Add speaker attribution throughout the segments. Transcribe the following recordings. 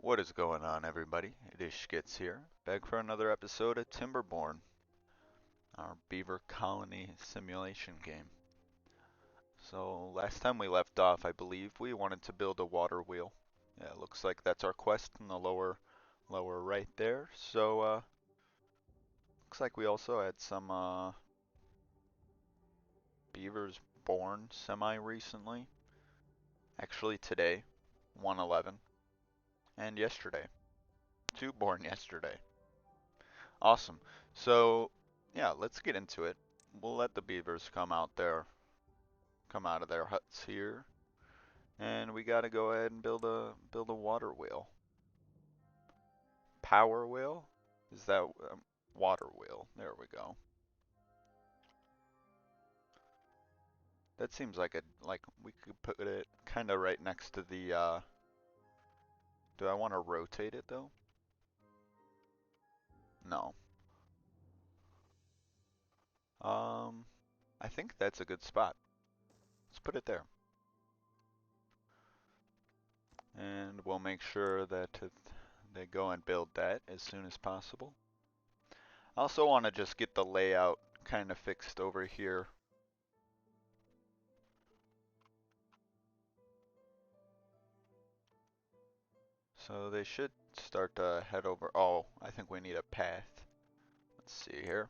Speaker 1: What is going on, everybody? It is Skits here, back for another episode of Timberborn, our beaver colony simulation game. So, last time we left off, I believe we wanted to build a water wheel. Yeah, it looks like that's our quest in the lower right there. So, looks like we also had some beavers born semi-recently. Actually, today, 111, and yesterday, 2 born yesterday. Awesome. So, yeah, let's get into it. We'll let the beavers come out of their huts here, and we gotta go ahead and build a water wheel. Power wheel? Is that water wheel? There we go. That seems like we could put it kind of right next to the. Do I want to rotate it though? No. Um, I think that's a good spot. Let's put it there. And we'll make sure that they go and build that as soon as possible. I also want to just get the layout kind of fixed over here. So they should start to head over. Oh, I think we need a path. Let's see here.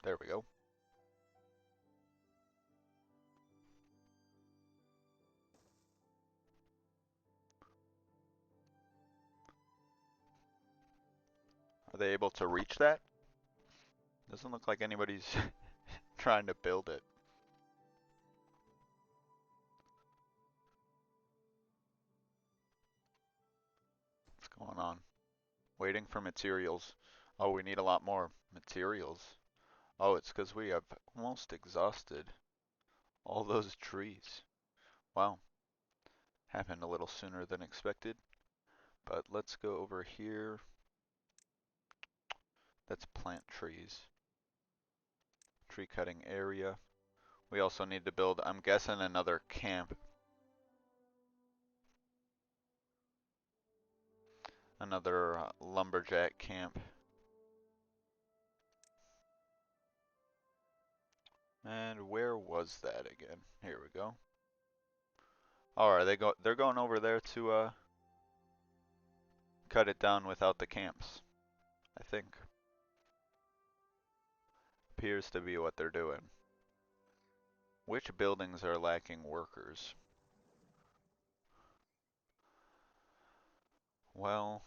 Speaker 1: There we go. Are they able to reach that? Doesn't look like anybody's trying to build it. What's going on? Waiting for materials. Oh, we need a lot more materials. Oh, it's because we have almost exhausted all those trees. Wow, happened a little sooner than expected. But let's go over here. That's plant trees. Tree cutting area. We also need to build, I'm guessing, another camp. Another lumberjack camp. And where was that again? Here we go. Oh, they're going over there to cut it down without the camps, I think. Appears to be what they're doing. Which buildings are lacking workers? Well,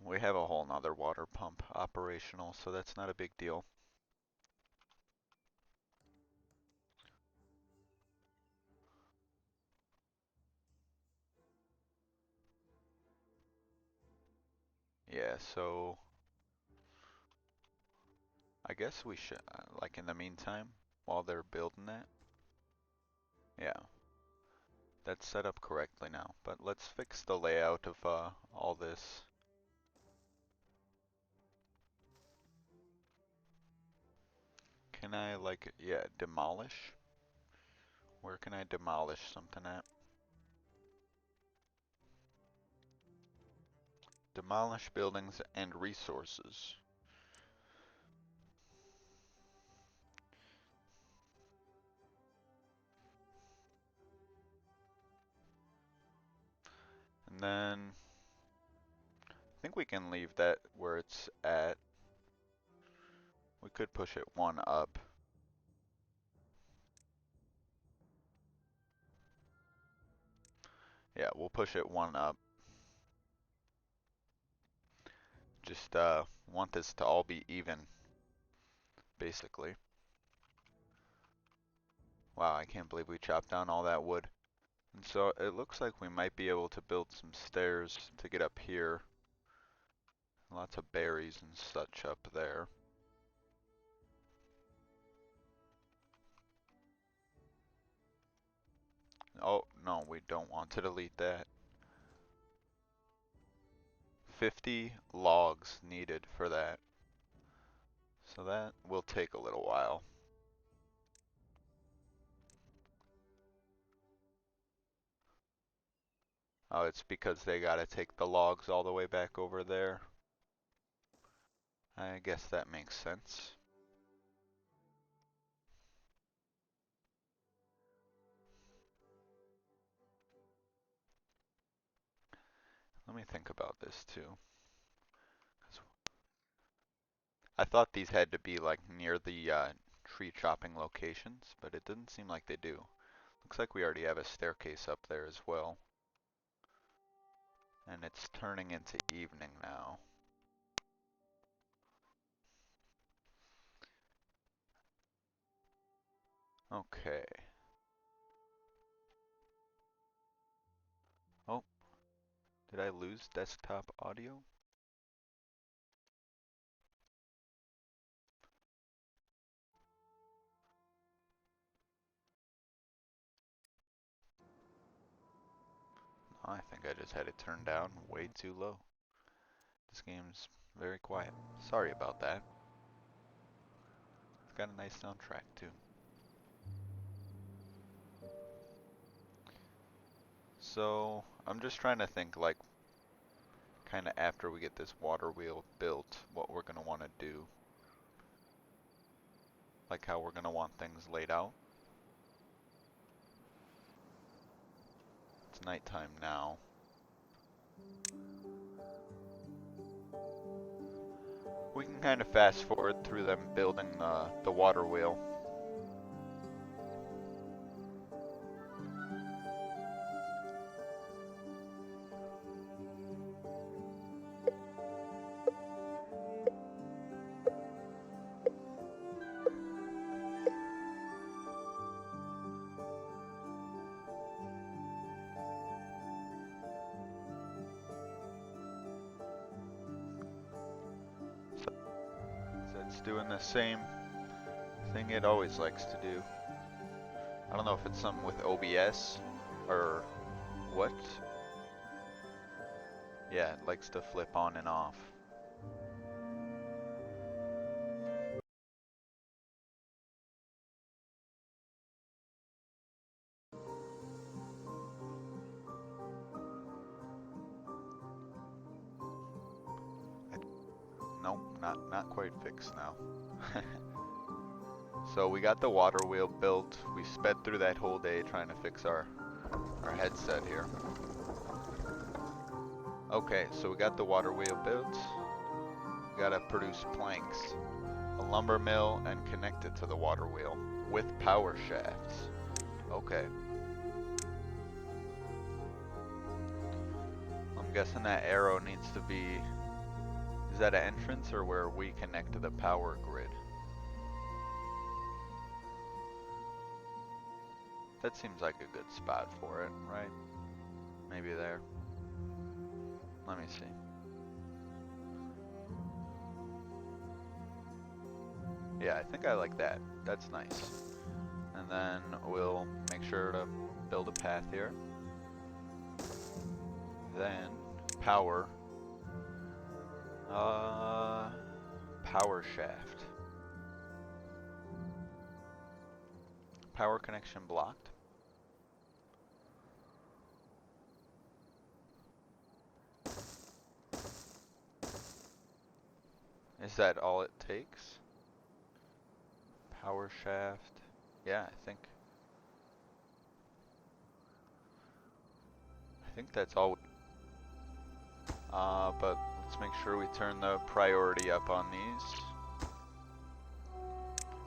Speaker 1: we have a whole nother water pump operational, so that's not a big deal. Yeah, so I guess we should, like in the meantime, while they're building that. Yeah, that's set up correctly now, but let's fix the layout of all this. Can I, like, yeah, demolish? Where can I demolish something at? Demolish buildings and resources. And then I think we can leave that where it's at. We could push it one up. Yeah, we'll push it one up. Just want this to all be even, basically. Wow, I can't believe we chopped down all that wood. And so it looks like we might be able to build some stairs to get up here. Lots of berries and such up there. Oh, no, we don't want to delete that. 50 logs needed for that. So that will take a little while. Oh, it's because they gotta take the logs all the way back over there. I guess that makes sense. Let me think about this too. 'Cause I thought these had to be like near the tree chopping locations, but it didn't seem like they do. Looks like we already have a staircase up there as well. And it's turning into evening now. Okay. Oh, did I lose desktop audio? I think I just had it turned down way too low. This game's very quiet. Sorry about that. It's got a nice soundtrack too. So, I'm just trying to think like kind of after we get this water wheel built, what we're going to want to do. Like how we're going to want things laid out. It's nighttime now. We can kind of fast forward through them building the water wheel. It's doing the same thing it always likes to do. I don't know if it's something with OBS or what. Yeah, it likes to flip on and off. Nope, not quite fixed now. So we got the water wheel built. We sped through that whole day trying to fix our headset here. Okay, so we got the water wheel built. We gotta produce planks, a lumber mill, and connect it to the water wheel with power shafts. Okay. I'm guessing that arrow needs to be, is that an entrance or where we connect to the power grid? That seems like a good spot for it, right? Maybe there. Let me see. Yeah, I think I like that. That's nice. And then we'll make sure to build a path here. Then power. Power shaft. Power connection blocked. Is that all it takes? Power shaft. Yeah, I think that's all. But let's make sure we turn the priority up on these.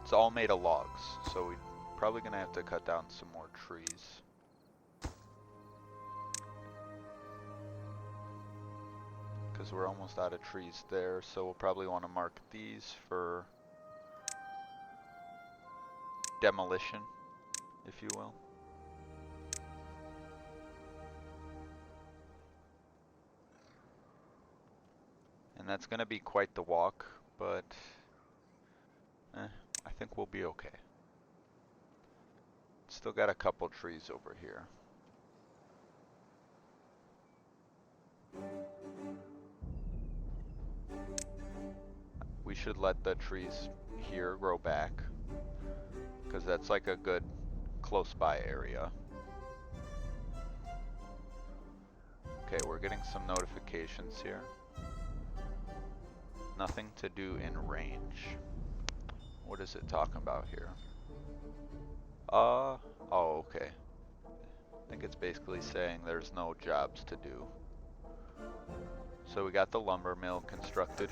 Speaker 1: It's all made of logs, so we're probably gonna have to cut down some more trees. Because we're almost out of trees there, so we'll probably want to mark these for demolition, if you will. And that's going to be quite the walk, but I think we'll be okay. Still got a couple trees over here. We should let the trees here grow back, because that's like a good close by area. Okay, we're getting some notifications here. Nothing to do in range. What is it talking about here? Oh, okay. I think it's basically saying there's no jobs to do. So we got the lumber mill constructed.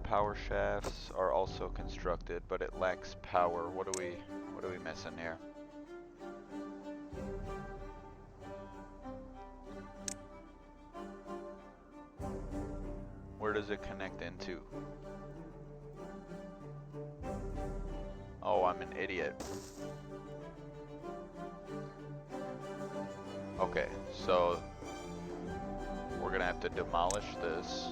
Speaker 1: Power shafts are also constructed, but it lacks power. What are we missing here? Where does it connect into? Oh, I'm an idiot. Okay, so we're gonna have to demolish this.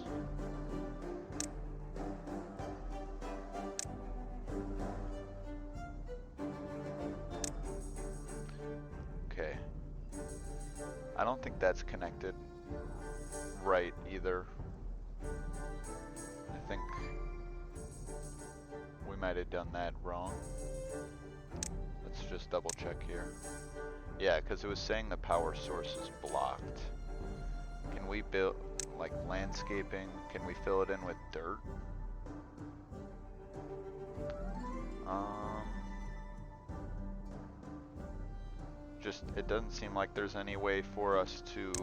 Speaker 1: Okay. I don't think that's connected right either. I think we might have done that wrong. Let's just double check here. Yeah, because it was saying the power source is blocked. Can we build, like, landscaping? Can we fill it in with dirt? Just, it doesn't seem like there's any way for us to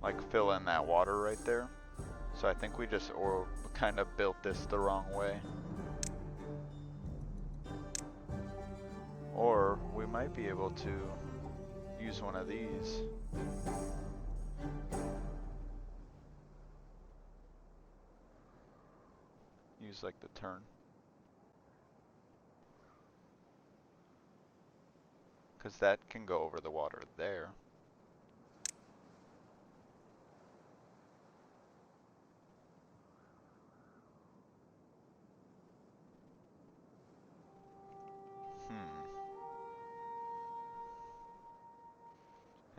Speaker 1: like fill in that water right there. So I think we just kind of built this the wrong way. Or we might be able to use one of these. Use like the turn. Because that can go over the water there.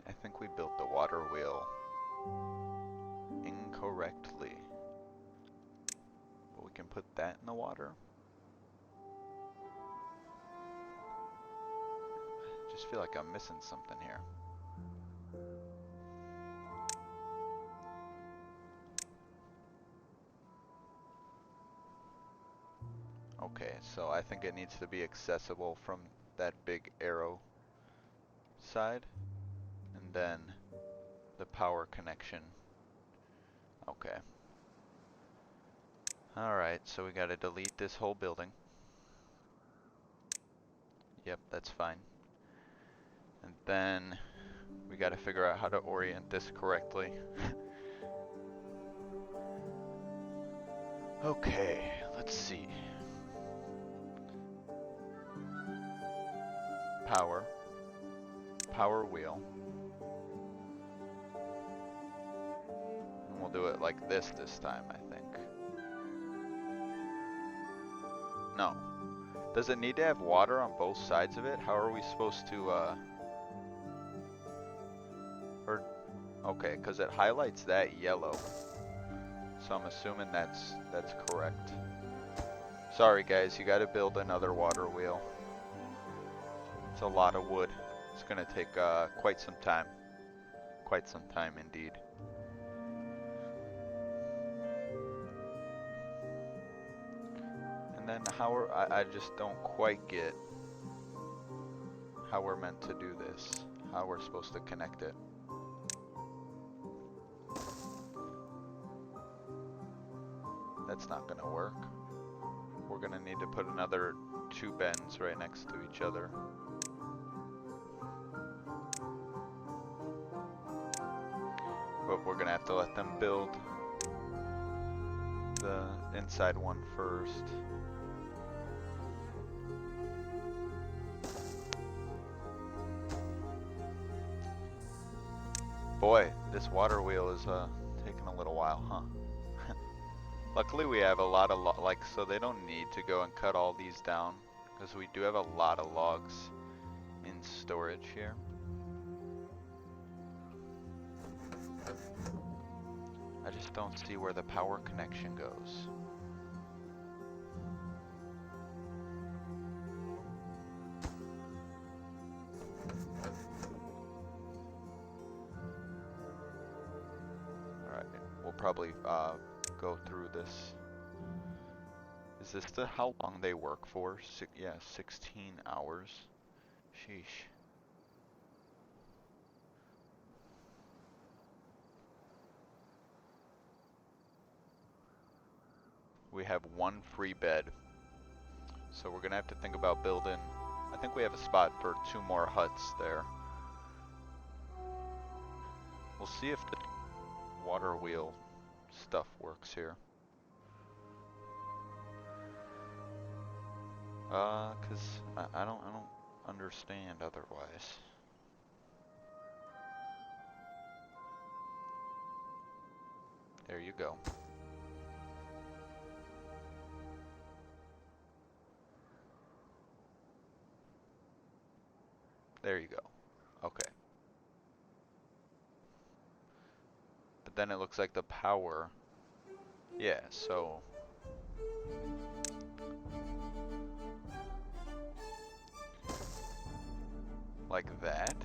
Speaker 1: I think we built the water wheel incorrectly. But we can put that in the water. I just feel like I'm missing something here. Okay, so I think it needs to be accessible from that big arrow side, and then the power connection. Okay. Alright, so we gotta delete this whole building. Yep, that's fine. And then we gotta figure out how to orient this correctly. Okay, let's see. Power wheel. And we'll do it like this time, I think. No. Does it need to have water on both sides of it? How are we supposed to, okay, because it highlights that yellow. So I'm assuming that's correct. Sorry guys, you gotta build another water wheel. It's a lot of wood. It's gonna take quite some time. Quite some time indeed. And then how I just don't quite get how we're meant to do this. How we're supposed to connect it. That's not gonna work. We're gonna need to put another 2 bends right next to each other. But we're gonna have to let them build the inside one first. Boy, this water wheel is taking a little while, huh? Luckily we have a lot of so they don't need to go and cut all these down, because we do have a lot of logs in storage here. I just don't see where the power connection goes. we'll probably go through this. Is this how long they work for? Yeah, 16 hours. Sheesh. We have one free bed. So we're gonna have to think about building, I think we have a spot for 2 more huts there. We'll see if the water wheel stuff works here. Cause I don't understand otherwise. There you go. There you go. Okay. But then it looks like the power, yeah, so like that.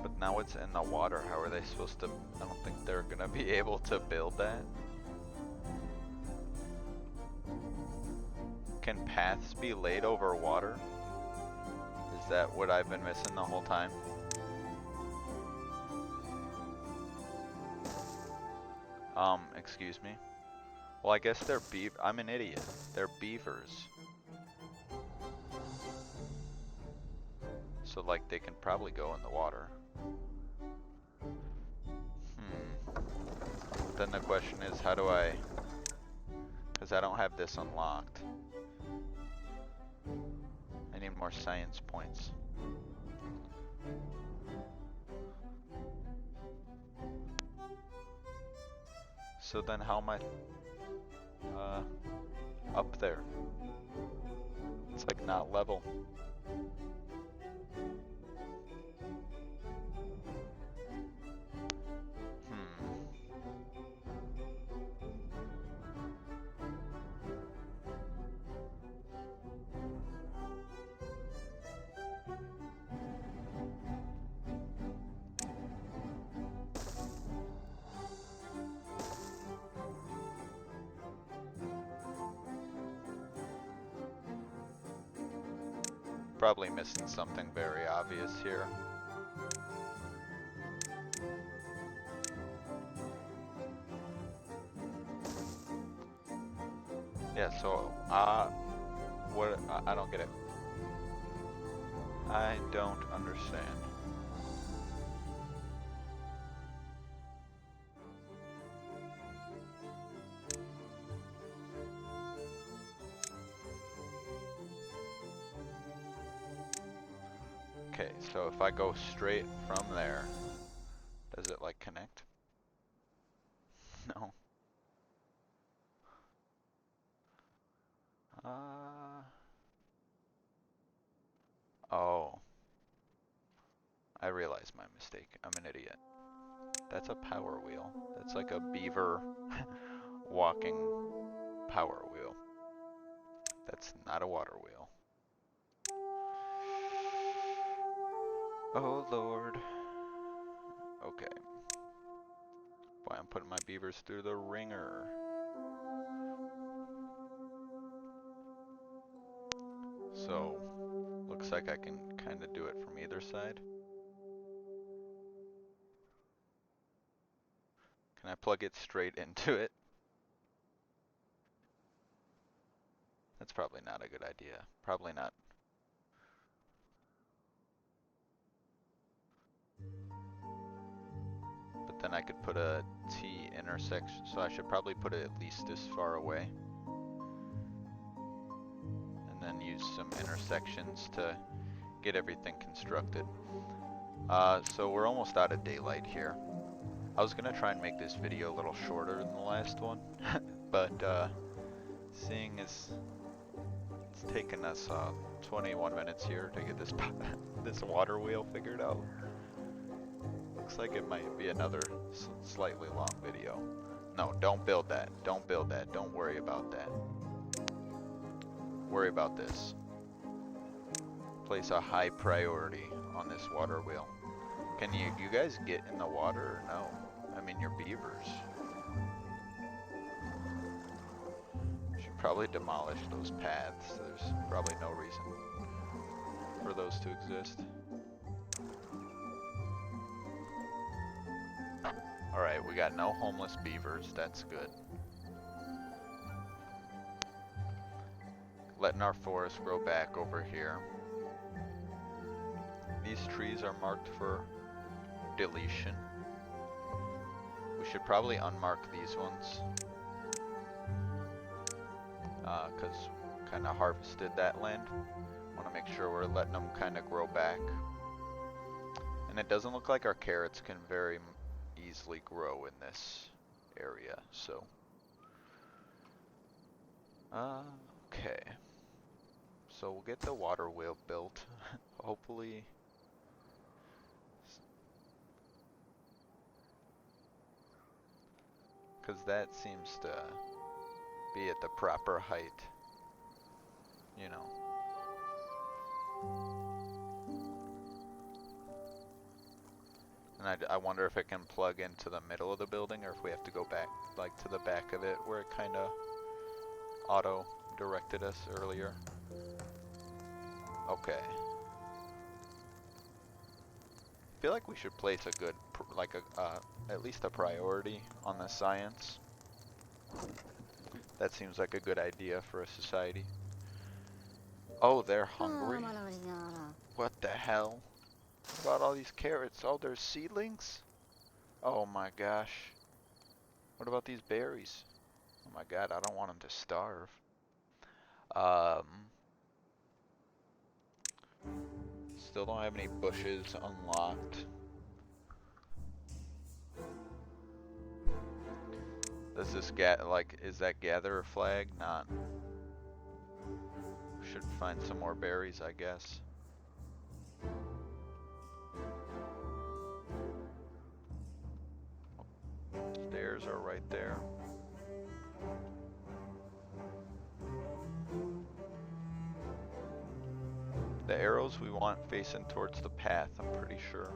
Speaker 1: But now it's in the water. How are they supposed to? I don't think they're gonna be able to build that. Can paths be laid over water? Is that what I've been missing the whole time? Excuse me? Well, I guess they're I'm an idiot. They're beavers. So, like, they can probably go in the water. Then the question is, how do I... Because I don't have this unlocked. I need more science points. So then how am I up there? It's like not level. Probably missing something very obvious here. Yeah, so, what, I don't get it. I don't understand. Okay, so if I go straight from there, does it like connect? No. Oh. I realize my mistake. I'm an idiot. That's a power wheel. That's like a beaver walking power wheel. That's not a water wheel. Oh Lord. Okay. Boy, I'm putting my beavers through the ringer. So, looks like I can kind of do it from either side. Can I plug it straight into it? That's probably not a good idea. Probably not. But then I could put a T intersection, so I should probably put it at least this far away. And then use some intersections to get everything constructed. So we're almost out of daylight here. I was gonna try and make this video a little shorter than the last one, but seeing as it's taken us 21 minutes here to get this this water wheel figured out, looks like it might be another slightly long video. No, don't build that. Don't build that. Don't worry about that. Worry about this. Place a high priority on this water wheel. Can you guys get in the water or no? I mean, you're beavers. Should probably demolish those paths. There's probably no reason for those to exist. Alright, we got no homeless beavers. That's good. Letting our forest grow back over here. These trees are marked for deletion. We should probably unmark these ones. Because we kind of harvested that land. Want to make sure we're letting them kind of grow back. And it doesn't look like our carrots can very easily grow in this area, so. Okay. So we'll get the water wheel built. Hopefully. Because that seems to be at the proper height. You know. And I wonder if it can plug into the middle of the building or if we have to go back, like to the back of it where it kind of auto-directed us earlier. Okay. I feel like we should place a good, like at least a priority on the science. That seems like a good idea for a society. Oh, they're hungry? What the hell? What about all these carrots? Oh, there's seedlings? Oh my gosh. What about these berries? Oh my god, I don't want them to starve. Still don't have any bushes unlocked. Does this is that gatherer flag? Not. Should find some more berries, I guess. Stairs are right there. The arrows we want facing towards the path, I'm pretty sure.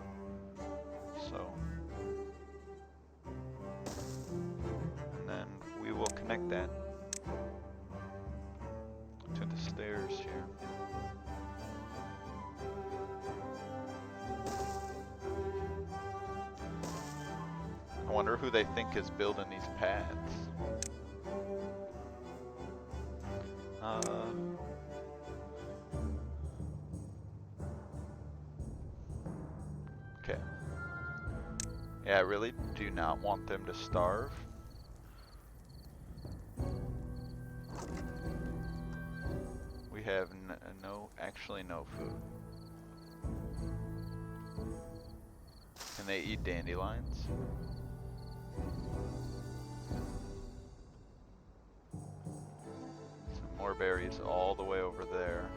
Speaker 1: So. And then we will connect that to the stairs here. I wonder who they think is building these paths. Okay. Yeah, I really do not want them to starve. We have actually no food. Can they eat dandelions? Some more berries all the way over there.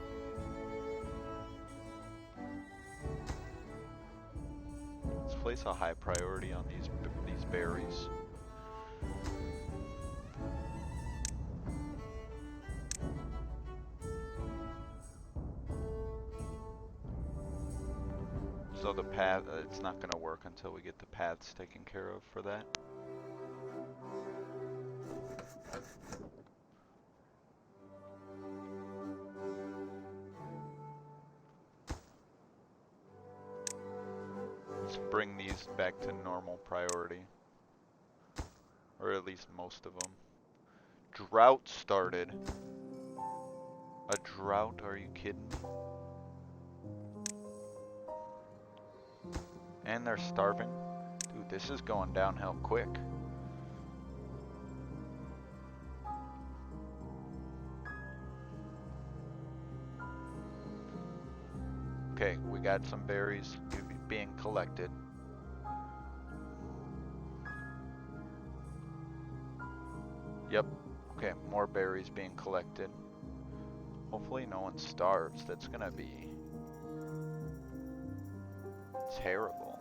Speaker 1: Let's place a high priority on these berries. So the path, it's not going to work until we get the paths taken care of for that. Let's bring these back to normal priority. Or at least most of them. Drought started. A drought? Are you kidding? And they're starving. Dude, this is going downhill quick. Okay, we got some berries being collected. Yep. Okay, more berries being collected. Hopefully no one starves. That's gonna be terrible.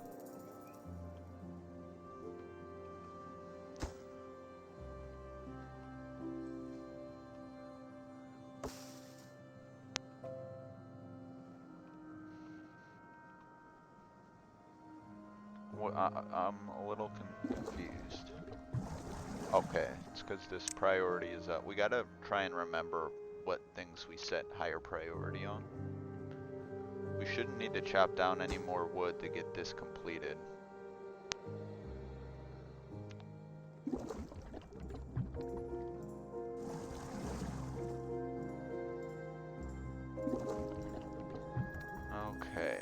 Speaker 1: I'm a little confused. Okay, it's because this priority is up. We gotta try and remember what things we set higher priority on. We shouldn't need to chop down any more wood to get this completed. Okay.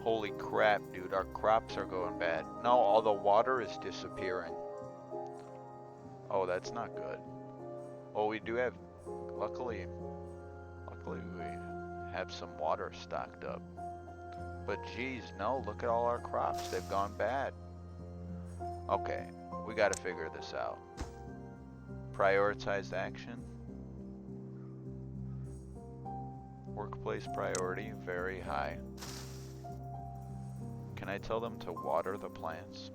Speaker 1: Holy crap, dude, our crops are going bad. No, all the water is disappearing. Oh, that's not good. Oh, we do have, luckily we have some water stocked up. But geez, no, look at all our crops, they've gone bad. Okay, we gotta figure this out. Prioritized action. Workplace priority, very high. Can I tell them to water the plants?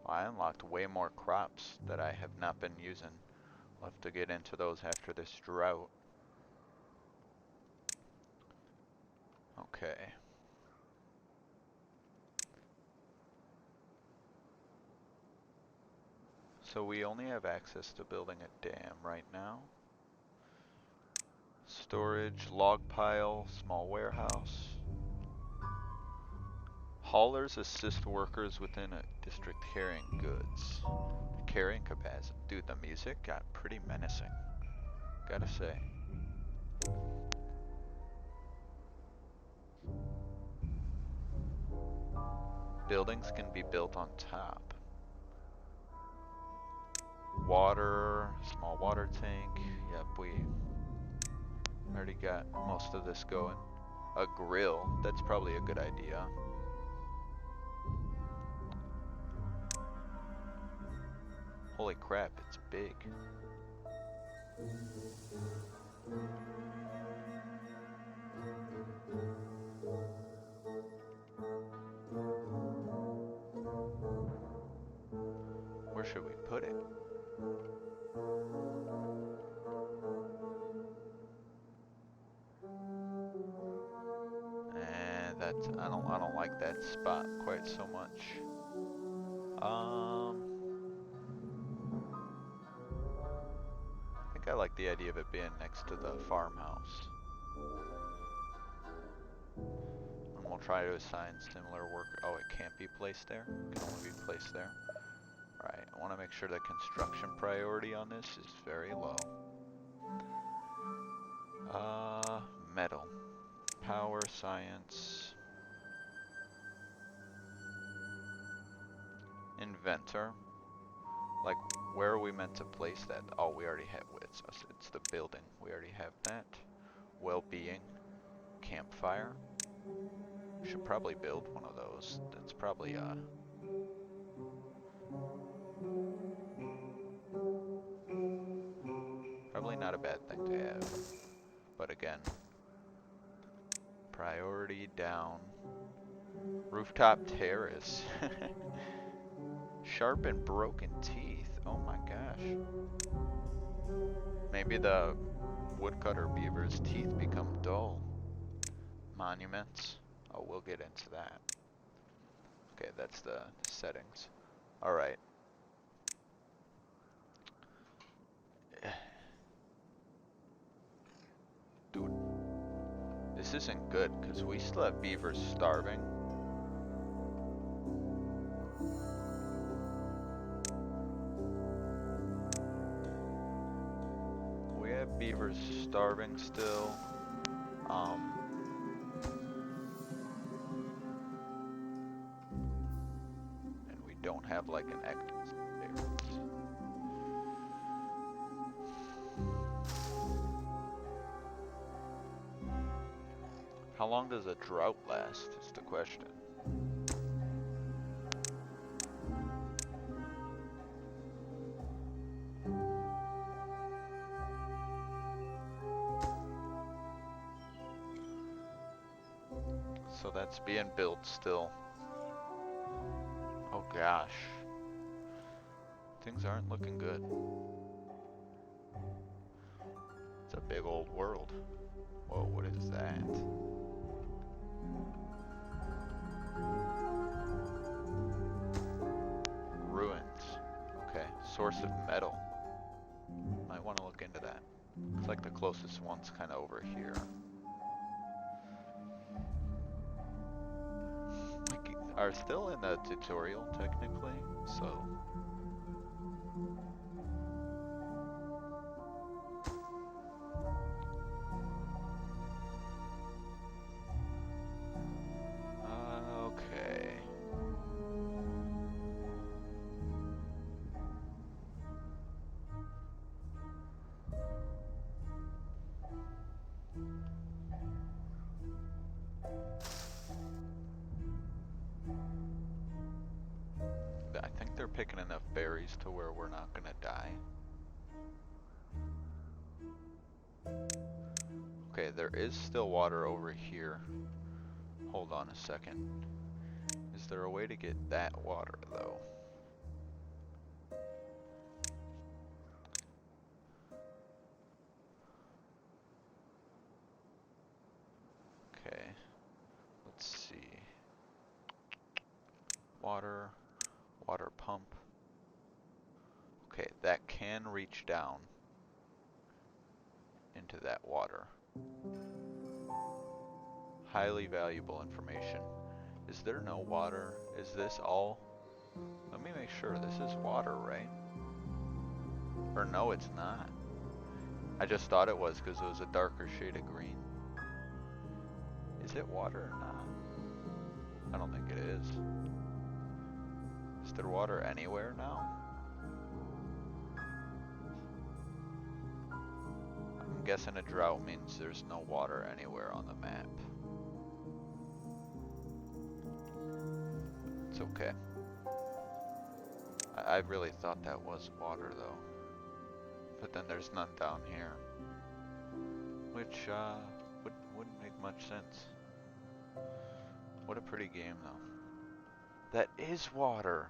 Speaker 1: I unlocked way more crops that I have not been using. I'll have to get into those after this drought. Okay. So we only have access to building a dam right now. Storage, log pile, small warehouse. Haulers assist workers within a district carrying goods. Carrying capacity. Dude, the music got pretty menacing, gotta say. Buildings can be built on top. Water, small water tank. Yep, we already got most of this going. A grill, that's probably a good idea. Holy crap, it's big. Where should we put it? And that's, I don't like that spot quite so much. I think I like the idea of it being next to the farmhouse. And we'll try to assign similar work. Oh, it can't be placed there? It can only be placed there. Alright, I want to make sure the construction priority on this is very low. Metal. Power, science. Inventor. Like, where are we meant to place that? Oh, we already have it. It's the building. We already have that. Well-being. Campfire. We should probably build one of those. That's probably, probably not a bad thing to have. But again, priority down. Rooftop terrace. Sharp and broken teeth. Oh my gosh. Maybe the woodcutter beaver's teeth become dull. Monuments. Oh, we'll get into that. Okay, that's the settings. Alright. Dude. This isn't good, because we still have beavers starving. We have beavers starving still. And we don't have like an active beavers. How long does a drought last is the question. So that's being built still. Oh gosh. Things aren't looking good. It's a big old world. Whoa, what is that? Ruins. Okay, source of metal. Might want to look into that. Looks like the closest one's kind of over here. We are still in the tutorial technically, so. Okay. I think they're picking enough berries to where we're not gonna die. Okay, there is still water over here. Hold on a second. Is there a way to get that water though? Okay, let's see. Water pump. Okay, that can reach down into that water. Highly valuable information. Is there no water? Is this all? Let me make sure. This is water, right? Or no, it's not. I just thought it was because it was a darker shade of green. Is it water or not? I don't think it is. Is there water anywhere now? I'm guessing a drought means there's no water anywhere on the map. It's okay. I really thought that was water though. But then there's none down here. Which wouldn't make much sense. What a pretty game though. That is water!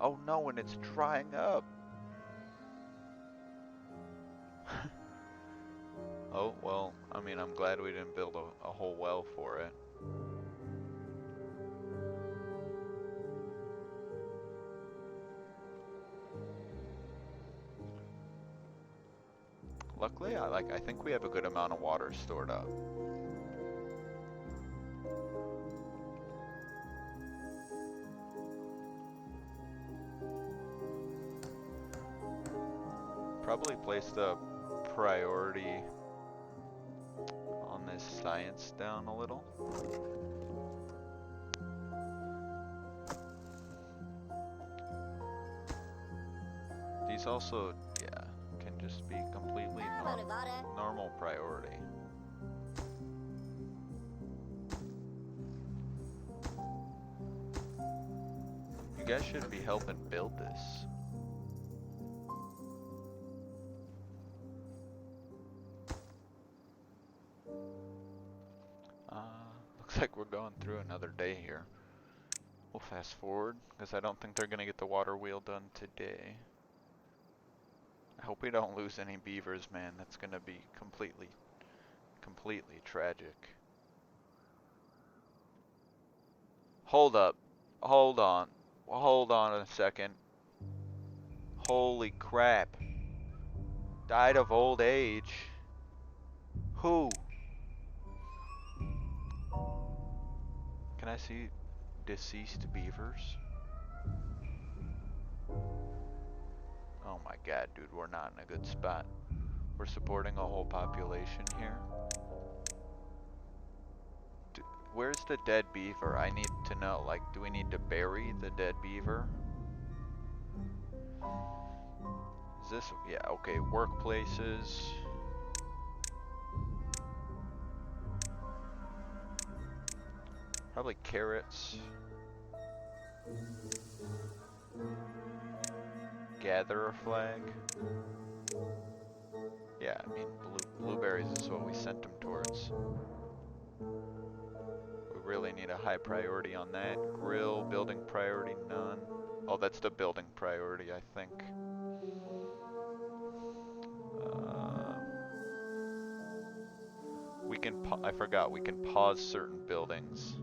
Speaker 1: Oh no, and it's drying up! Oh, well, I mean, I'm glad we didn't build a whole well for it. Luckily, I think we have a good amount of water stored up. Probably place the priority on this science down a little. These also, yeah, can just be completely normal priority. You guys should be helping build this. Looks like we're going through another day here. We'll fast forward, because I don't think they're going to get the water wheel done today. I hope we don't lose any beavers, man. That's going to be completely tragic. Hold up. Hold on a second. Holy crap. Died of old age. Who? Can I see deceased beavers? Oh my god, dude, we're not in a good spot. We're supporting a whole population here. Where's the dead beaver? I need to know, like, do we need to bury the dead beaver? Is this, yeah, okay, workplaces. Probably carrots. Gather a flag. Yeah, I mean, blueberries is what we sent them towards. We really need a high priority on that. Grill, building priority, none. Oh, that's the building priority, I think. We can, I forgot, we can pause certain buildings.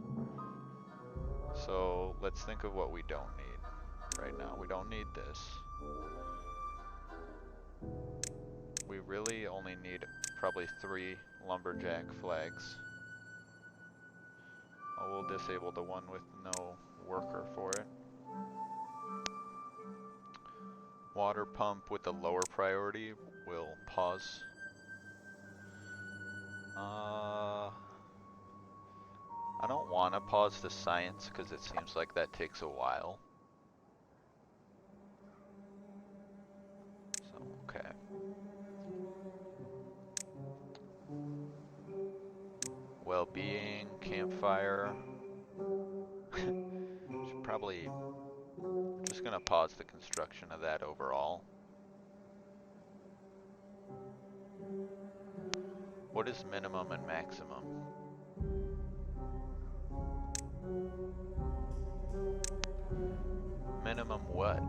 Speaker 1: So let's think of what we don't need right now. We don't need this. We really only need probably 3 lumberjack flags. Oh, we'll disable the one with no worker for it. Water pump with the lower priority will pause. I don't want to pause the science because it seems like that takes a while. So, okay. Well-being, campfire. Should probably, just gonna pause the construction of that overall. What is minimum and maximum? Minimum what?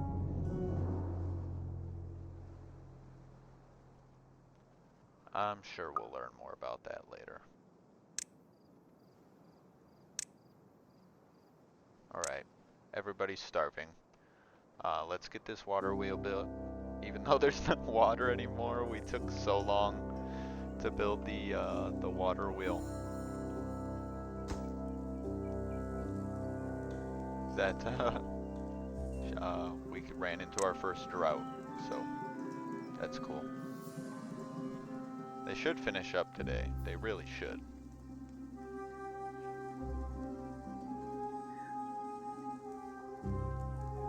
Speaker 1: I'm sure we'll learn more about that later. Alright, everybody's starving. Let's get this water wheel built. Even though there's no water anymore, we took so long to build the water wheel. That we ran into our first drought, so that's cool. They should finish up today. They really should.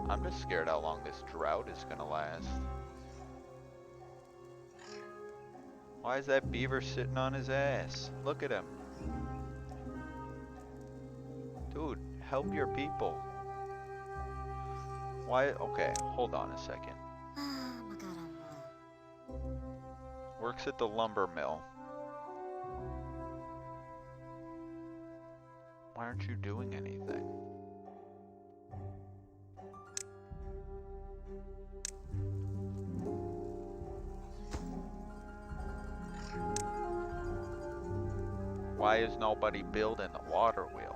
Speaker 1: I'm just scared how long this drought is gonna last. Why is that beaver sitting on his ass? Look at him. Dude, help your people. Why? Okay, hold on a second. Works at the lumber mill. Why aren't you doing anything? Why is nobody building the water wheel?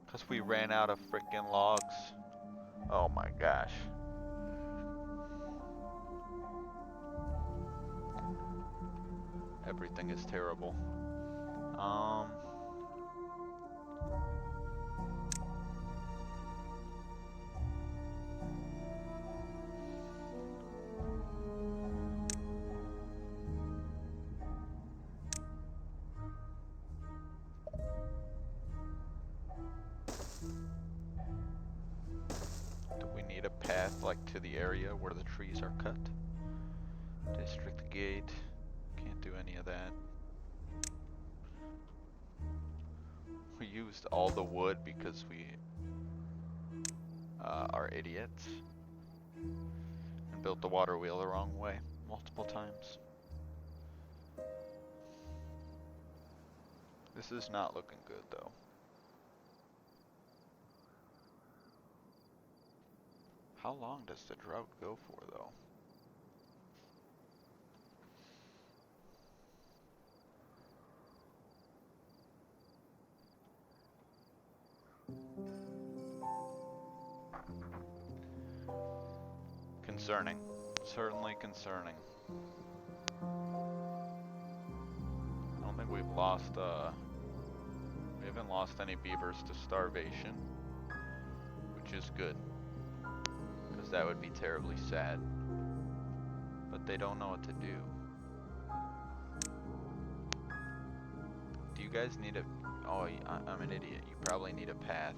Speaker 1: Because we ran out of freaking logs. Oh my gosh. Everything is terrible. Do we need a path like to the area where the trees are cut? District gate. Can't do any of that. We used all the wood because we are idiots and built the water wheel the wrong way multiple times. This is not looking good though. How long does the drought go for though? Concerning. Certainly concerning. I don't think we've lost, we haven't lost any beavers to starvation, which is good, because that would be terribly sad. But they don't know what to do. Do you guys need a... Oh, I'm an idiot. You probably need a path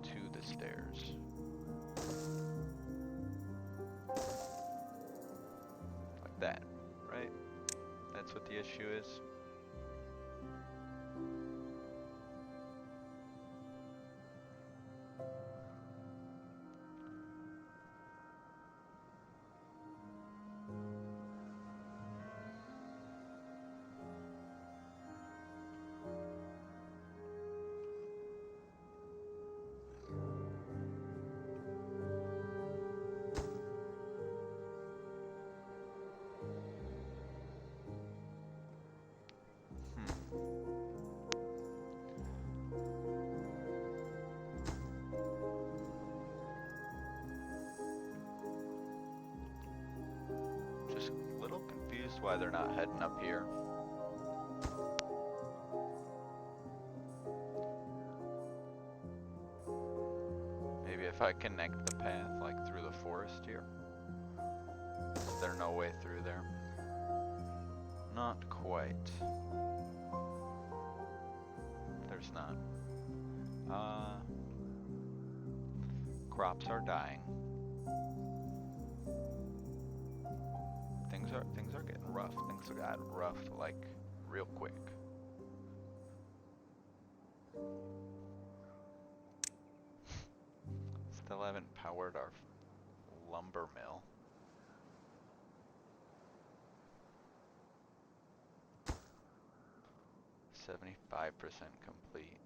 Speaker 1: to the stairs. Like that, right? That's what the issue is. why they're not heading up here. Maybe if I connect the path like through the forest here. Is there no way through there? Not quite. There's not. Crops are dying. Things are getting rough. Things got rough like real quick. Still haven't powered our lumber mill. $75% complete.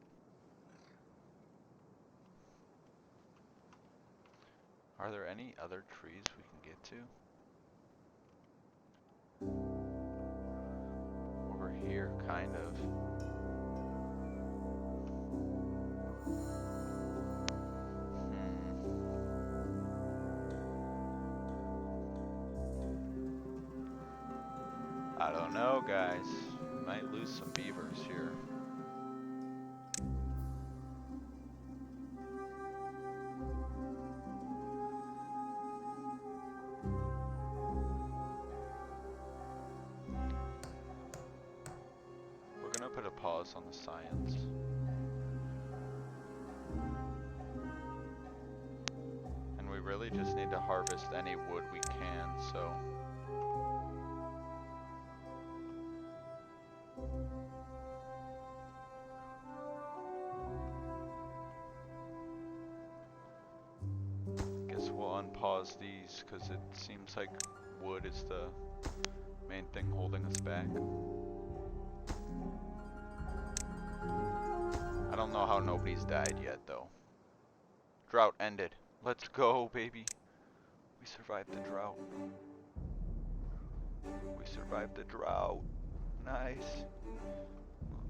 Speaker 1: Are there any other trees we can get to? Over here, kind of. I don't know, guys. We might lose some beavers here. We're gonna put a pause on the science. And we really just need to harvest any wood we can, so... Guess we'll unpause these, because it seems like wood is the main thing holding us back. I don't know how nobody's died yet, though. Drought ended. Let's go, baby. We survived the drought. We survived the drought. Nice.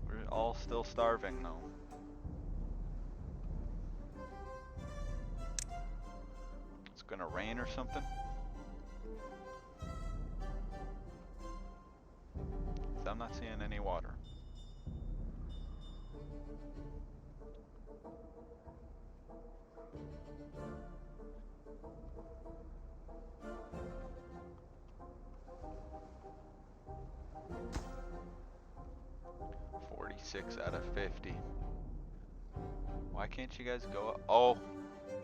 Speaker 1: We're all still starving, though. It's gonna rain or something. I'm not seeing any water. $46 out of 50. Why can't you guys go up? Oh,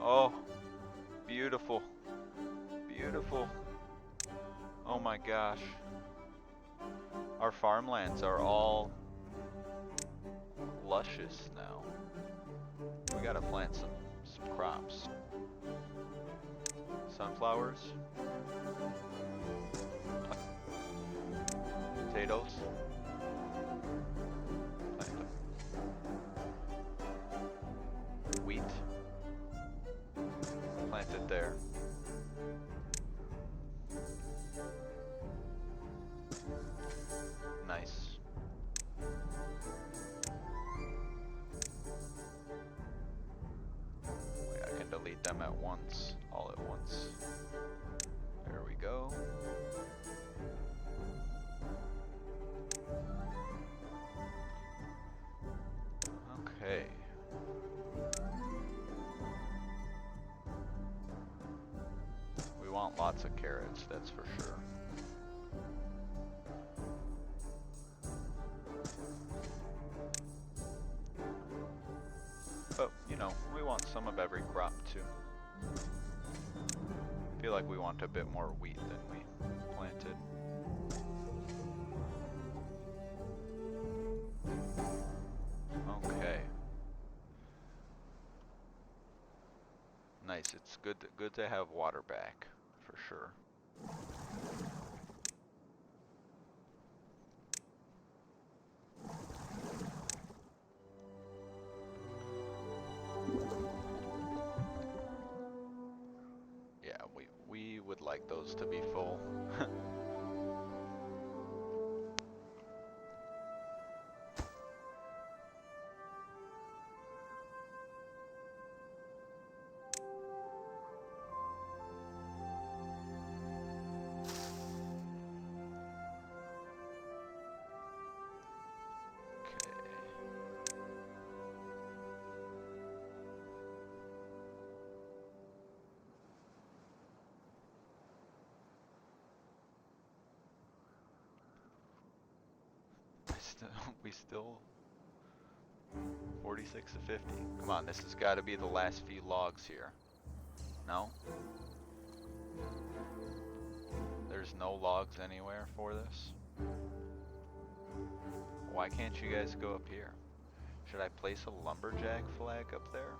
Speaker 1: oh, beautiful, beautiful. Oh my gosh. Our farmlands are all luscious now. We gotta plant some crops. Sunflowers. Potatoes. Plant them. Wheat. Plant it there. Nice. Wait, I can delete them at once, all at once. There we go. Okay. We want lots of carrots, that's for sure. But, you know, we want some of every crop too. I feel like we want a bit more wheat than we planted. Okay. Nice, it's good to have water back, for sure. We would like those to be full. we still 46 to 50. Come on, this has got to be the last few logs here. No? There's no logs anywhere for this? Why can't you guys go up here? Should I place a lumberjack flag up there?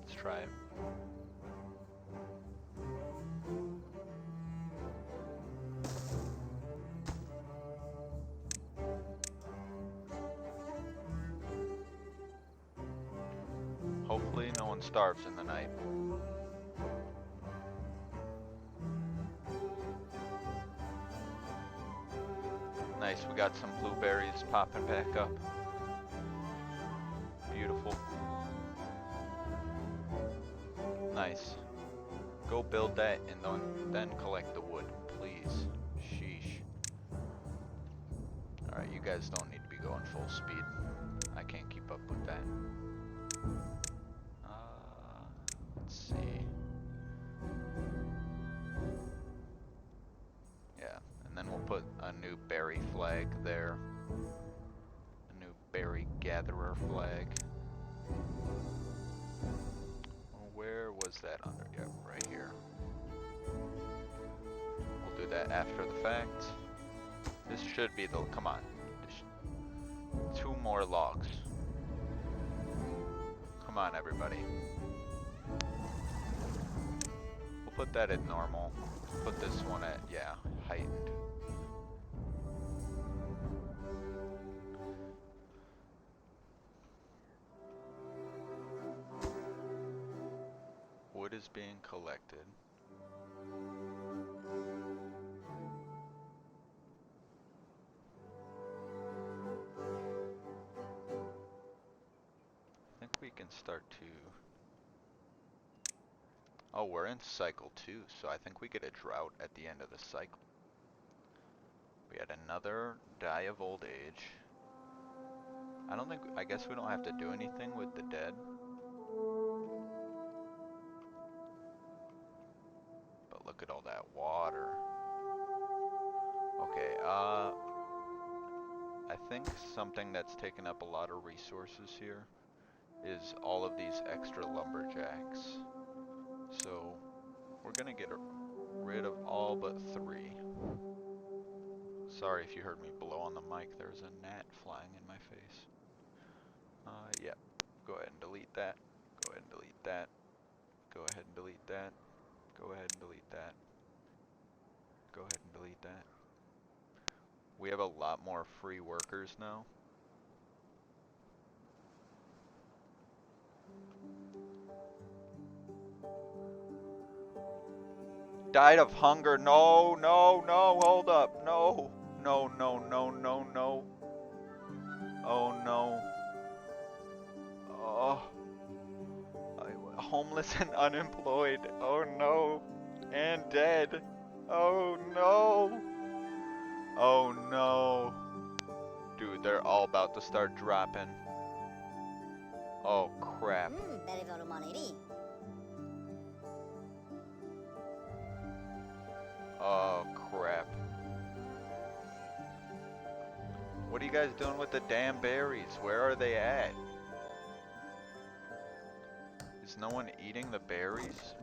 Speaker 1: Let's try it. Hopefully no one starves in the night. Nice, we got some blueberries popping back up. Beautiful. Nice. Go build that and then collect the wood, please. Sheesh. Alright, you guys don't need to be going full speed. I can't keep up with that. Let's see. Yeah, and then we'll put a new berry flag there. A new berry gatherer flag. Where was that under? Yep, right here. We'll do that after the fact. This should be the, come on. 2 more logs. Come on, everybody. We'll put that at normal. Put this one at, yeah, heightened. Wood is being collected. I think we can start to... Oh, we're in cycle 2, so I think we get a drought at the end of the cycle. We had another die of old age. I guess we don't have to do anything with the dead. But look at all that water. Okay, I think something that's taken up a lot of resources here is all of these extra lumberjacks. So we're gonna get rid of all but 3. Sorry if you heard me blow on the mic, there's a gnat flying in my face. Yeah, go ahead and delete that. Go ahead and delete that. Go ahead and delete that. Go ahead and delete that. Go ahead and delete that. We have a lot more free workers now. Died of hunger. No, no, no, hold up. No, no, no, no, no, no. Oh no. Oh. Homeless and unemployed. Oh no. And dead. Oh no. Oh no. Dude, they're all about to start dropping. Oh crap. Oh crap. What are you guys doing with the damn berries? Where are they at? Is no one eating the berries?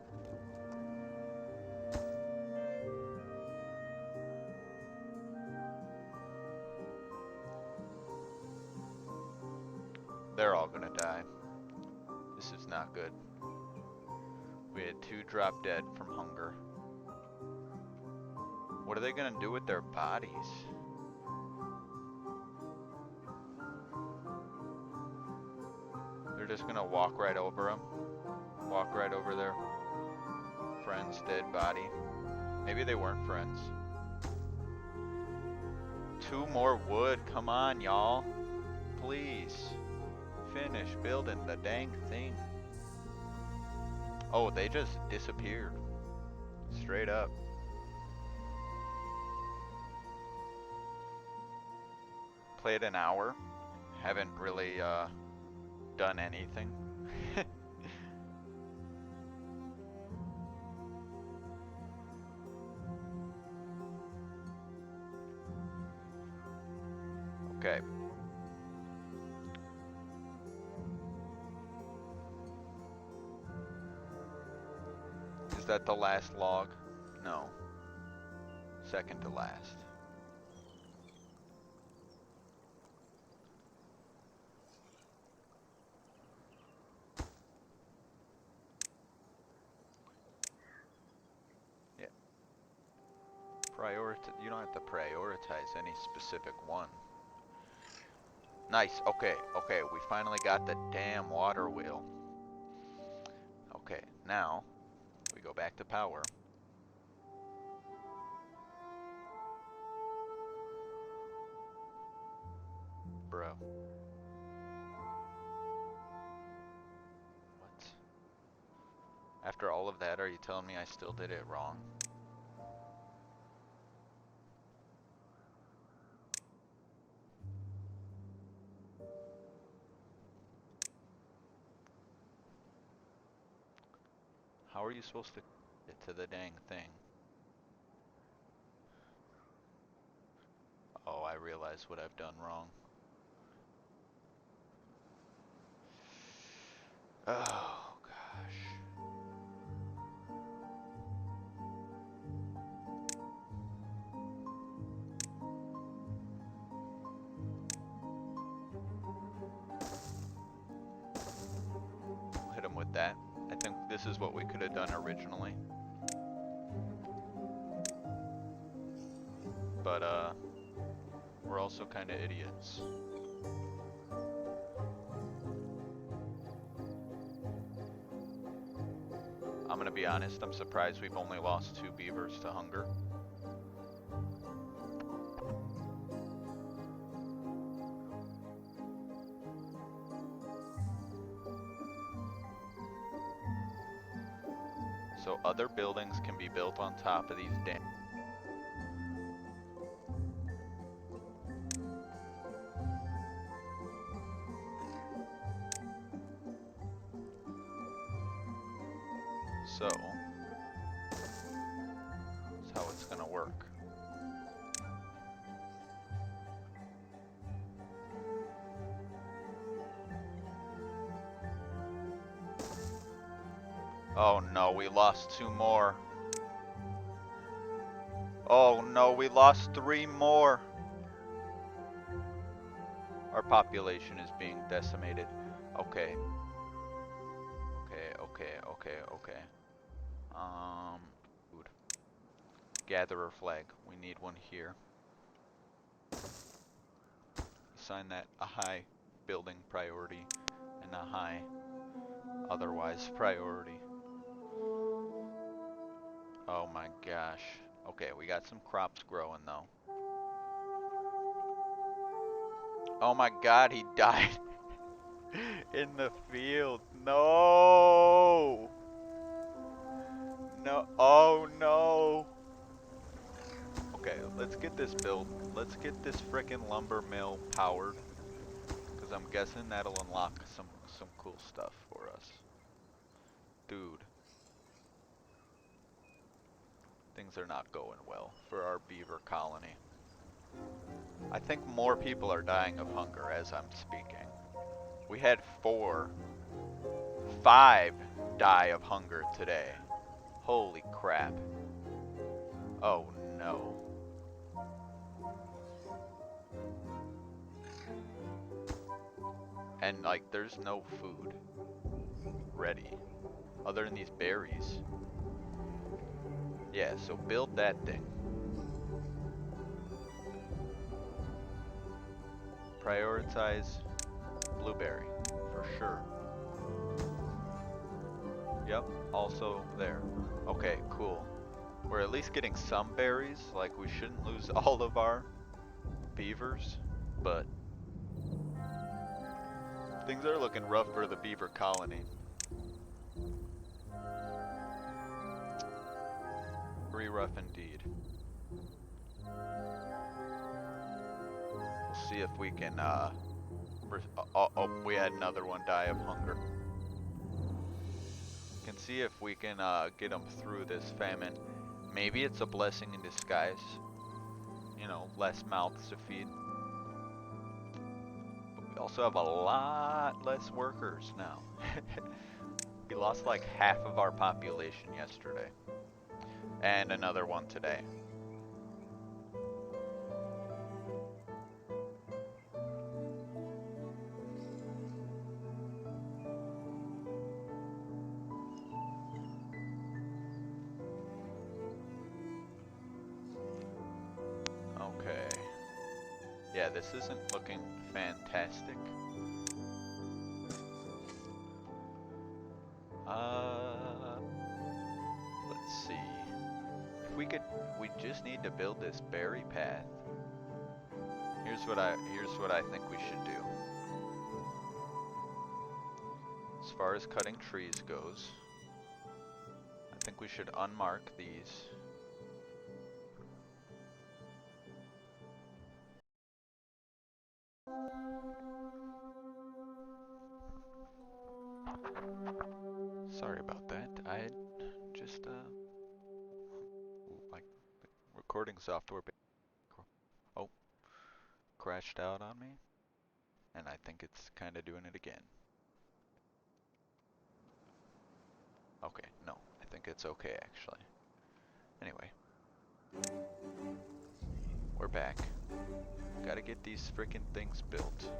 Speaker 1: They're all gonna die. This is not good. We had 2 drop dead from hunger. What are they gonna do with their bodies? They're just gonna walk right over them. Walk right over their friend's dead body. Maybe they weren't friends. 2 more wood, come on y'all. Please. Finish building the dang thing. Oh, they just disappeared. Straight up. Played an hour. Haven't really done anything. Okay. Is that the last log? No. Second to last. Yeah. You don't have to prioritize any specific one. Nice. Okay. Okay. We finally got the damn water wheel. Okay. Now we go back to power. Bro. What? After all of that, are you telling me I still did it wrong? How are you supposed to get to the dang thing? Oh, I realize what I've done wrong. Oh, gosh. Hit him with that. I think this is what we could have done originally. But, we're also kind of idiots. I'm gonna be honest, I'm surprised we've only lost 2 beavers to hunger. So other buildings can be built on top of these dams. So, that's how it's gonna work. Oh no, we lost 2 more. Oh no, we lost 3 more. Our population is being decimated. Okay. Okay. Food. Gatherer flag. We need one here. Assign that a high building priority and a high otherwise priority. Oh my gosh. Okay, we got some crops growing though. Oh my god, he died in the field. No! No, oh no! Okay, let's get this built. Let's get this frickin' lumber mill powered. Cause I'm guessing that'll unlock some cool stuff for us. Dude. Things are not going well for our beaver colony. I think more people are dying of hunger as I'm speaking. We had 5 die of hunger today. Holy crap. Oh no. And like there's no food ready other than these berries. Yeah, so build that thing. Prioritize blueberry for sure. Yep, also there. Okay, cool. We're at least getting some berries. Like we shouldn't lose all of our beavers, but things are looking rough for the beaver colony. Pretty rough indeed. We'll see if we can, we had another one die of hunger. Can see if we can get them through this famine. Maybe it's a blessing in disguise. You know, less mouths to feed. We also have a lot less workers now. We lost like half of our population yesterday. And another one today. Okay. Yeah, this isn't looking fantastic. Let's see. If we just need to build this berry path. Here's what I think we should do. As far as cutting trees goes, I think we should unmark these. Sorry about that. I just like recording software crashed out on me, and I think it's kind of doing it again. Okay, no, I think it's okay actually. Anyway, we're back. Gotta get these freaking things built.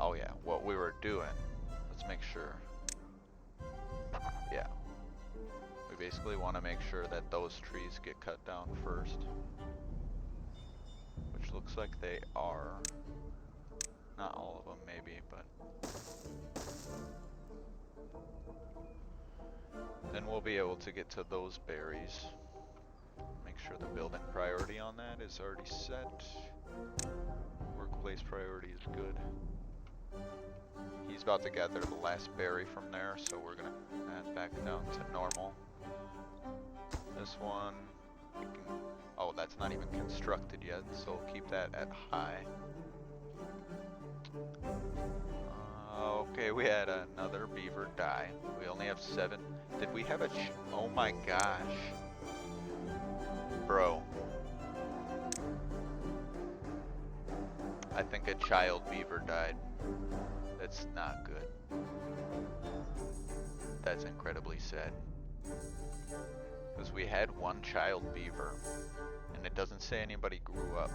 Speaker 1: Oh yeah, what we were doing. Let's make sure. Yeah. We basically want to make sure that those trees get cut down first. Which looks like they are. Not all of them maybe, but. Then we'll be able to get to those berries. Make sure the building priority on that is already set. Workplace priority is good. He's about to gather the last berry from there, so we're gonna add back down to normal. This one, oh, that's not even constructed yet, so we'll keep that at high. Okay, we had another beaver die. We only have 7. Did we have a oh my gosh. Bro. I think a child beaver died. That's not good. That's incredibly sad. Because we had one child beaver, and it doesn't say anybody grew up.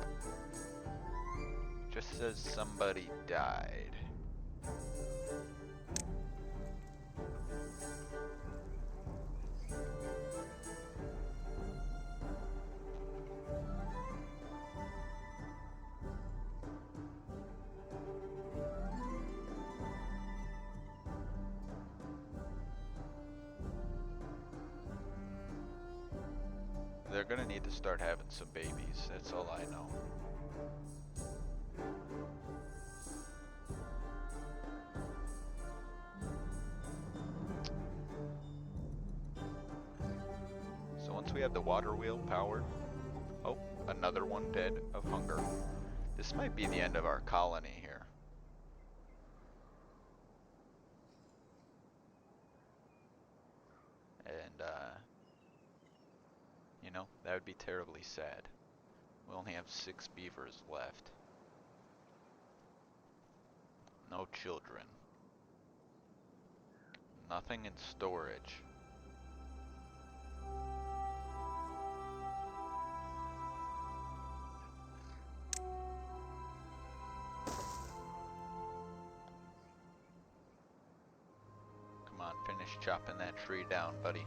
Speaker 1: It just says somebody died. They're gonna need to start having some babies, that's all I know. So once we have the water wheel powered, oh, another one dead of hunger. This might be the end of our colony here. And, you know, that would be terribly sad. We only have 6 beavers left. No children. Nothing in storage. Come on, finish chopping that tree down, buddy.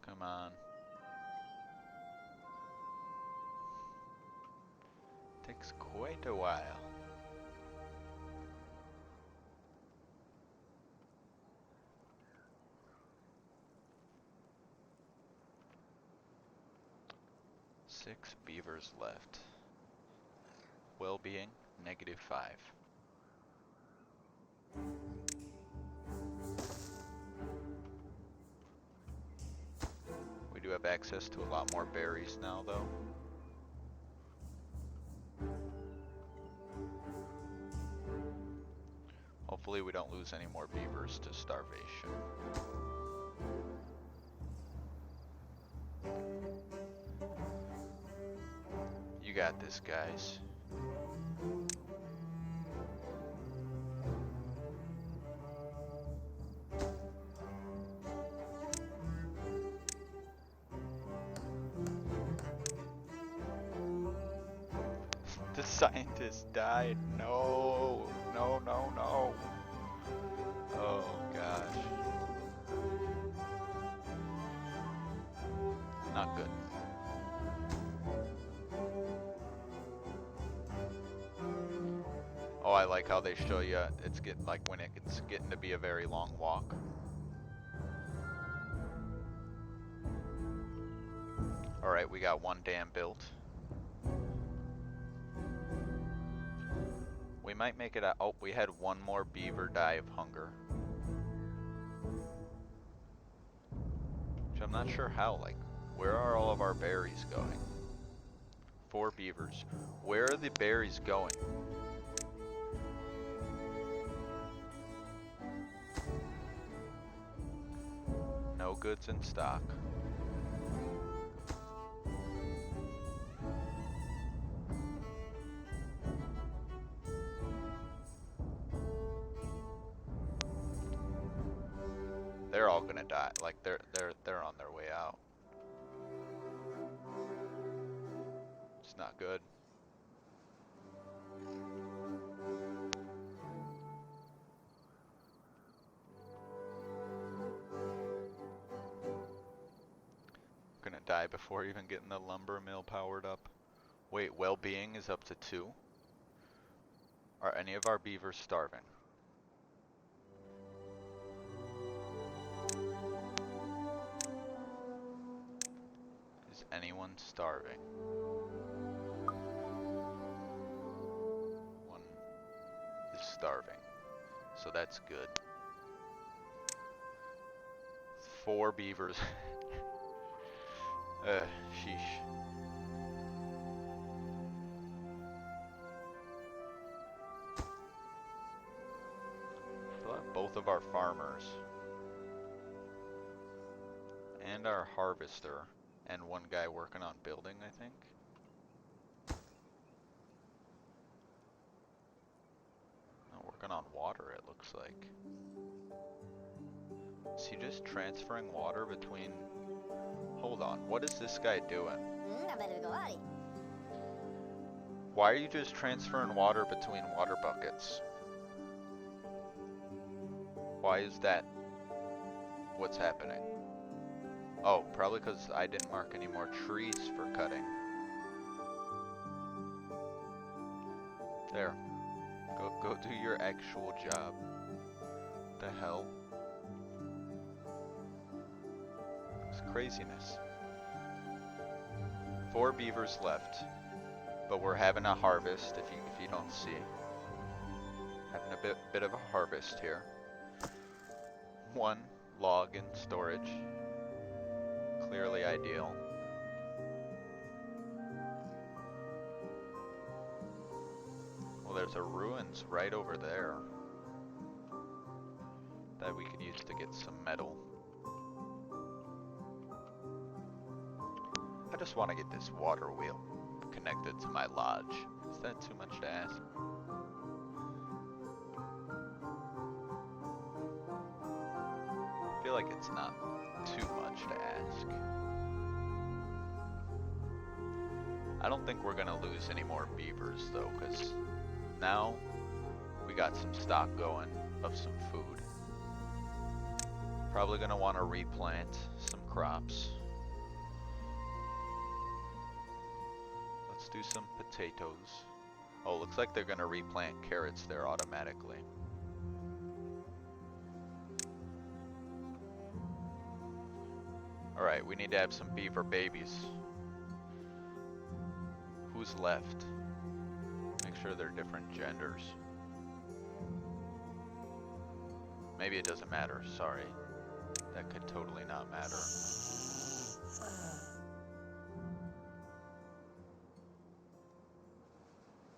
Speaker 1: Come on. Takes quite a while. Six beavers left. Well-being, -5. We do have access to a lot more berries now, though. Hopefully we don't lose any more beavers to starvation. You got this, guys. The scientist died. No, no, no, no. Oh gosh. Not good. Oh, I like how they show you it's when it's getting to be a very long walk. Alright, we got one dam built. We might make it out. Oh, we had one more beaver die of hunger. Which I'm not sure how, like, where are all of our berries going? 4 beavers. Where are the berries going? No goods in stock. They're all gonna die. Like they're on their way out. It's not good. Gonna die before even getting the lumber mill powered up. Wait, well-being is up to 2. Are any of our beavers starving? Is anyone starving? One is starving. So that's good. 4 beavers. Sheesh. Still have both of our farmers. And our harvester. And one guy working on building, I think. Not working on water, it looks like. Is he just transferring water between... Hold on, what is this guy doing? Why are you just transferring water between water buckets? Why is that? What's happening? Oh, probably because I didn't mark any more trees for cutting. There. Go do your actual job. The hell? It's craziness. 4 beavers left, but we're having a harvest. If you don't see, having a bit of a harvest here. 1 log in storage. Clearly ideal. Well, there's a ruins right over there that we could use to get some metal. I just want to get this water wheel connected to my lodge. Is that too much to ask? I feel like it's not too much to ask. I don't think we're gonna lose any more beavers though, because now we got some stock going of some food. Probably gonna want to replant some crops. Let's do some potatoes. Oh, looks like they're gonna replant carrots there automatically. Alright, we need to have some beaver babies. Who's left? Make sure they're different genders. Maybe it doesn't matter, sorry. That could totally not matter.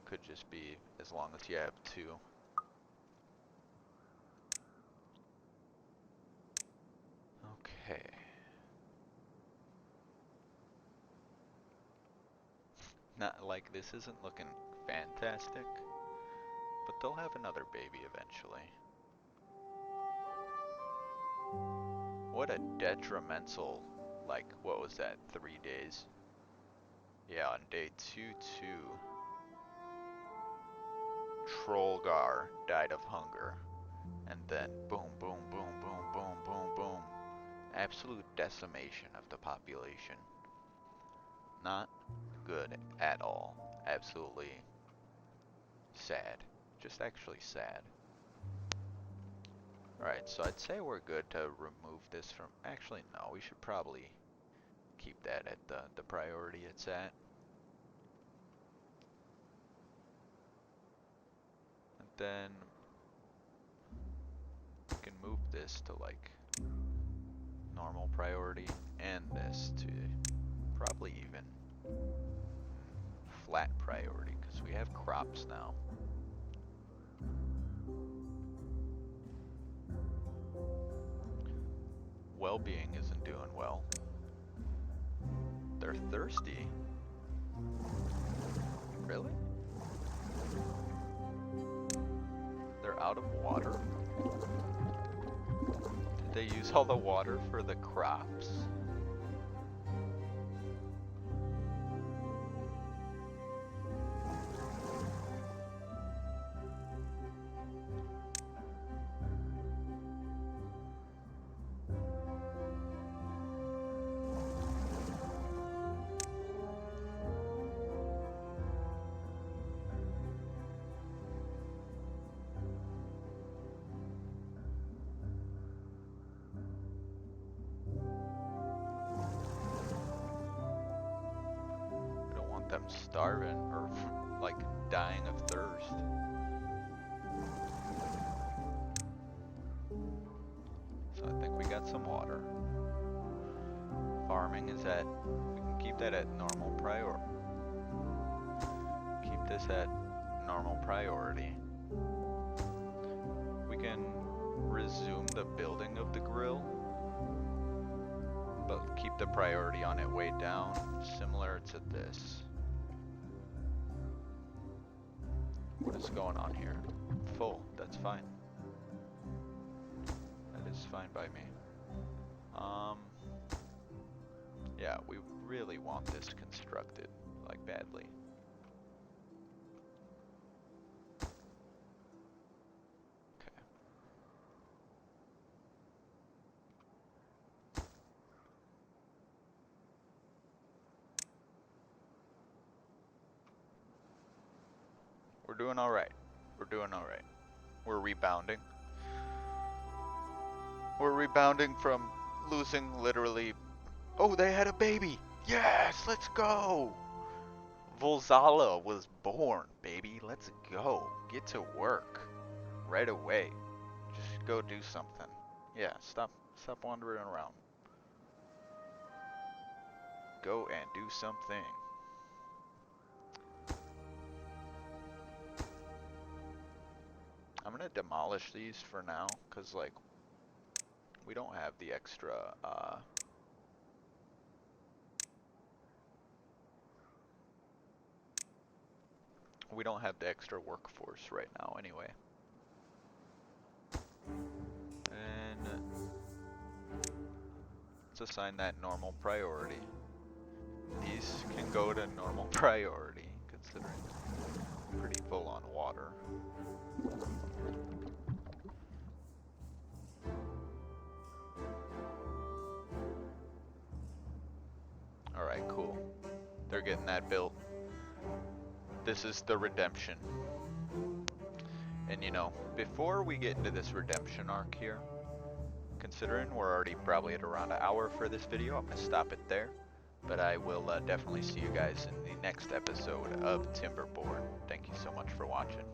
Speaker 1: Could just be as long as you have 2. Okay. Not like this isn't looking fantastic, but they'll have another baby eventually. What a detrimental, like, what was that, 3 days? Yeah, on day 2-2, Trollgar died of hunger. And then boom, boom, boom, boom, boom, boom, boom. Absolute decimation of the population. Not good at all. Absolutely sad. Just actually sad. Alright, so I'd say we're good to remove this from... Actually, no, we should probably keep that at the priority it's at. And then we can move this to like normal priority and this to probably even flat priority because we have crops now. Well-being isn't doing well. They're thirsty. Really? They're out of water? Did they use all the water for the crops? Them starving or like dying of thirst. So I think we got some water. Farming is at, we can keep that at normal priority. Keep this at normal priority. We can resume the building of the grill, but keep the priority on it way down, similar to this. What is going on here? Full, that's fine. That is fine by me. Yeah, we really want this constructed, like badly. Okay. We're doing alright. We're doing alright. We're rebounding. We're rebounding from losing literally... Oh, they had a baby! Yes, let's go! Volzala was born, baby. Let's go. Get to work. Right away. Just go do something. Yeah, stop wandering around. Go and do something. I'm gonna demolish these for now, cause like we don't have the extra we don't have the extra workforce right now anyway. And let's assign that normal priority. These can go to normal priority, considering pretty full on water. Alright, cool. They're getting that built. This is the redemption. And you know, before we get into this redemption arc here, considering we're already probably at around an hour for this video, I'm going to stop it there. But I will definitely see you guys in the next episode of Timberborn. Thank you so much for watching.